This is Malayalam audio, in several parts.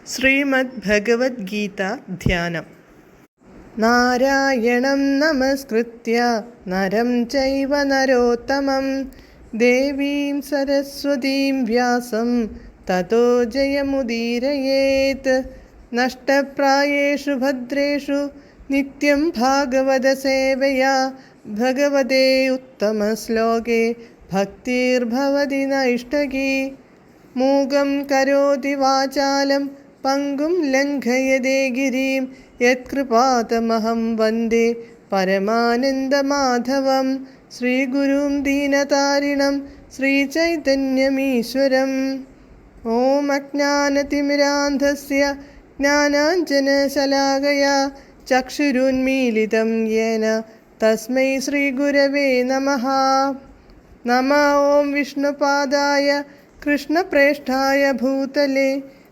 ശ്രീമദ് ഭഗവത്ഗീത ധ്യാനം. നാരായണം നമസ്കൃത്യ നരം ചൈവ നരോത്തമം ദേവീം സരസ്വതീം വ്യാസം തതോ ജയമുദീരയേത്. നഷ്ടപ്രായേഷു ഭദ്രേഷു നിത്യം ഭാഗവത സേവയാ ഭഗവതേ ഉത്തമശ്ലോകേ ഭക്തിർഭവതി നൈഷ്ടകീ. മൂകം കരോതി വാചാലം പങ്കും ലംഘയതേ ഗിരിം യത്കൃപാതമഹം വന്ദേ പരമാനന്ദമാധവം. ശ്രീഗുരും ദീനതാരിണം ശ്രീചൈതന്യമീശ്വരം. ഓം അജ്ഞാനതിമിരാന്ധസ്യ ജ്ഞാനാഞ്ജനശലാകയാ ചക്ഷുരുന്മീലിതം യേന തസ്മൈ ശ്രീഗുരവേ നമഃ. നമഃ ഓം വിഷ്ണുപാദായ കൃഷ്ണപ്രേഷ്ഠായ ഭൂതലേ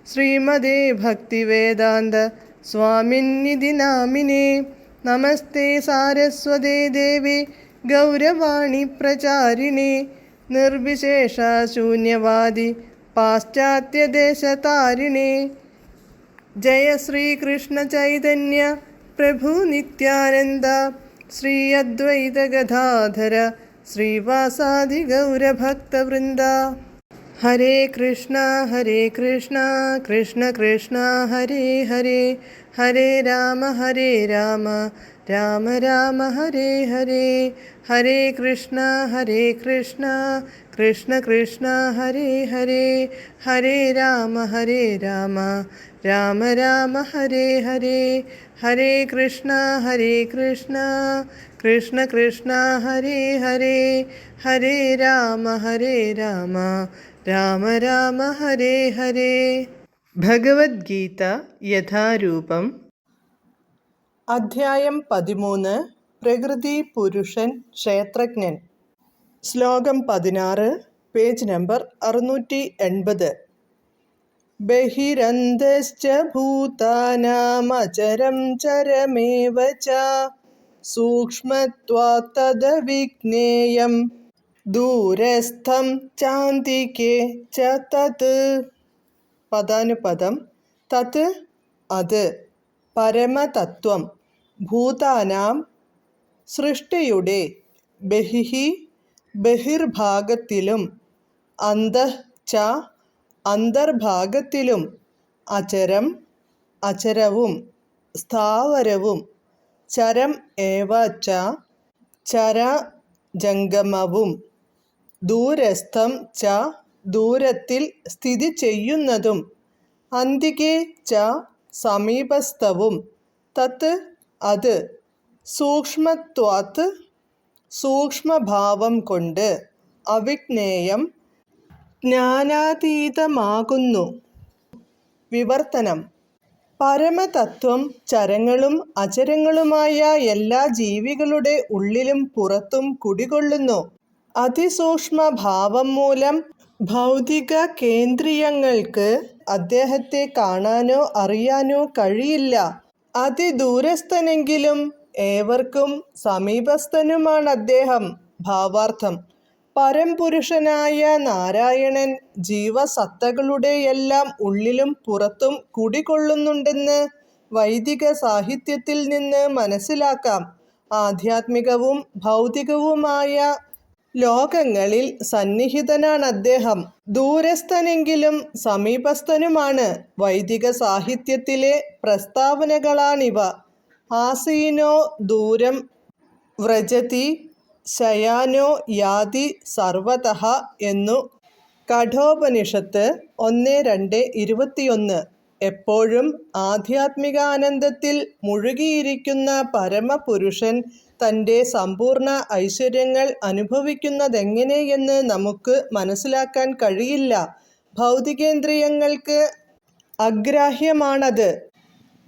ശ്രീമദേ ഭക്തിവേദാന്ത സ്വാമിന്നിധി നാമിനേ. നമസ്തേ സാരസ്വതേ ദേവേ ഗൗരവാണി പ്രചാരിണേ നിർവിശേഷ ശൂന്യവാദി പാശ്ചാത്യദേശതാരിണേ. ജയ ശ്രീകൃഷ്ണ ചൈതന്യ പ്രഭു നിത്യാനന്ദ ശ്രീ അദ്വൈത ഗദാധര ശ്രീവാസാദി ഗൗരഭക്തവൃന്ദ. ഹരേ കൃഷ്ണ കൃഷ്ണ കൃഷ്ണ ഹരേ ഹരേ, ഹരേ രാമ രാമ രാമ ഹരേ ഹരേ. ഹരേ കൃഷ്ണ കൃഷ്ണ കൃഷ്ണ ഹരേ ഹരേ, ഹരേ രാമ രാമ രാമ ഹരേ ഹരേ. ഹരേ കൃഷ്ണ കൃഷ്ണ ഹരേ ഹരേ, ഹരേ രാമ രാമ ഹരേ ഹരേ. ഭഗവത്ഗീത യഥാരൂപം. അധ്യായം 13. പ്രകൃതി പുരുഷൻ ക്ഷേത്രജ്ഞൻ. ശ്ലോകം 16, പേജ് നമ്പർ 680. ബഹിരന്തശ്ച ഭൂതാനാമചരം ചരമേവ ച സൂക്ഷ്മത്വാത് തദ്വിജ്ഞേയം ദൂരസ്ഥം ചാന്തികേ ച തത്. പദാനുപദം. തത് അത്, പരമതത്വം, ഭൂതാനാം സൃഷ്ടിയുടെ, ബഹിഃ ബഹിർഭാഗത്തിലും, അന്തഃ ച അന്തർഭാഗത്തിലും, അചരം അചരവും സ്ഥാവരവും, ചരം ഏവ ച ചരജംഗമവും, ദൂരസ്ഥം ച ദൂരത്തിൽ സ്ഥിതി ചെയ്യുന്നതും, അന്തികേ ച സമീപസ്ഥവും, തത് അത്, സൂക്ഷ്മത്വാത് സൂക്ഷ്മഭാവം കൊണ്ട്, അവിജ്ഞേയം ജ്ഞാനാതീതമാകുന്നു. വിവർത്തനം. പരമതത്വം ചരങ്ങളും അചരങ്ങളുമായ എല്ലാ ജീവികളുടെ ഉള്ളിലും പുറത്തും കുടികൊള്ളുന്നു. അതിസൂക്ഷ്മഭാവം മൂലം ഭൗതിക കേന്ദ്രിയങ്ങൾക്ക് അദ്ദേഹത്തെ കാണാനോ അറിയാനോ കഴിയില്ല. അതിദൂരസ്ഥനെങ്കിലും ഏവർക്കും സമീപസ്ഥനുമാണ് അദ്ദേഹം. ഭാവാർത്ഥം. പരംപുരുഷനായ നാരായണൻ ജീവസത്തകളുടെയെല്ലാം ഉള്ളിലും പുറത്തും കുടികൊള്ളുന്നുണ്ടെന്ന് വൈദിക സാഹിത്യത്തിൽ നിന്ന് മനസ്സിലാക്കാം. ആധ്യാത്മികവും ഭൗതികവുമായ ലോകങ്ങളിൽ സന്നിഹിതനാണ് അദ്ദേഹം. ദൂരസ്ഥനെങ്കിലും സമീപസ്ഥനുമാണ്. വൈദിക സാഹിത്യത്തിലെ പ്രസ്താവനകളാണിവ. ആസീനോ ദൂരം വ്രജതി ശയാനോ യാതി സർവതഃ എന്നു കഠോപനിഷത്ത് 1:2-21. എപ്പോഴും ആധ്യാത്മികാനന്ദത്തിൽ മുഴുകിയിരിക്കുന്ന പരമപുരുഷൻ തൻ്റെ സമ്പൂർണ്ണ ഐശ്വര്യങ്ങൾ അനുഭവിക്കുന്നതെങ്ങനെയെന്ന് നമുക്ക് മനസ്സിലാക്കാൻ കഴിയില്ല. ഭൗതികേന്ദ്രിയങ്ങൾക്ക് അഗ്രാഹ്യമാണത്.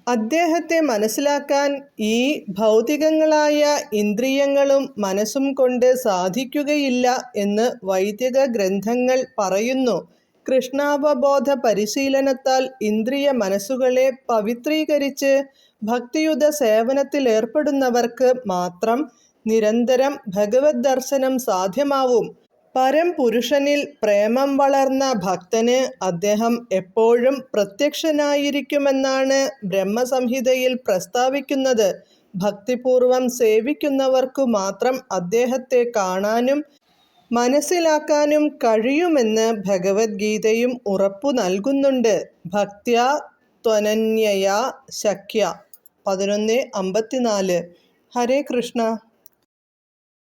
അദ്ദേഹത്തെ മനസ്സിലാക്കാൻ ഈ ഭൗതികങ്ങളായ ഇന്ദ്രിയങ്ങളും മനസ്സും കൊണ്ട് സാധിക്കുകയില്ല എന്ന് വൈദിക ഗ്രന്ഥങ്ങൾ പറയുന്നു. കൃഷ്ണാവബോധ പരിശീലനത്താൽ ഇന്ദ്രിയ മനസ്സുകളെ പവിത്രീകരിച്ച് ഭക്തിയുത സേവനത്തിലേർപ്പെടുന്നവർക്ക് മാത്രം നിരന്തരം ഭഗവത് ദർശനം സാധ്യമാവും. പരംപുരുഷനിൽ പ്രേമം വളർന്ന ഭക്തന് അദ്ദേഹം എപ്പോഴും പ്രത്യക്ഷനായിരിക്കുമെന്നാണ് ബ്രഹ്മസംഹിതയിൽ പ്രസ്താവിക്കുന്നത്. ഭക്തിപൂർവം സേവിക്കുന്നവർക്കു മാത്രം അദ്ദേഹത്തെ കാണാനും മനസ്സിലാക്കാനും കഴിയുമെന്ന് ഭഗവദ്ഗീതയും ഉറപ്പു നൽകുന്നുണ്ട്. ഭക്ത്യാ ത്വനന്യയാ ശക്യ 11:54. ഹരേ കൃഷ്ണ.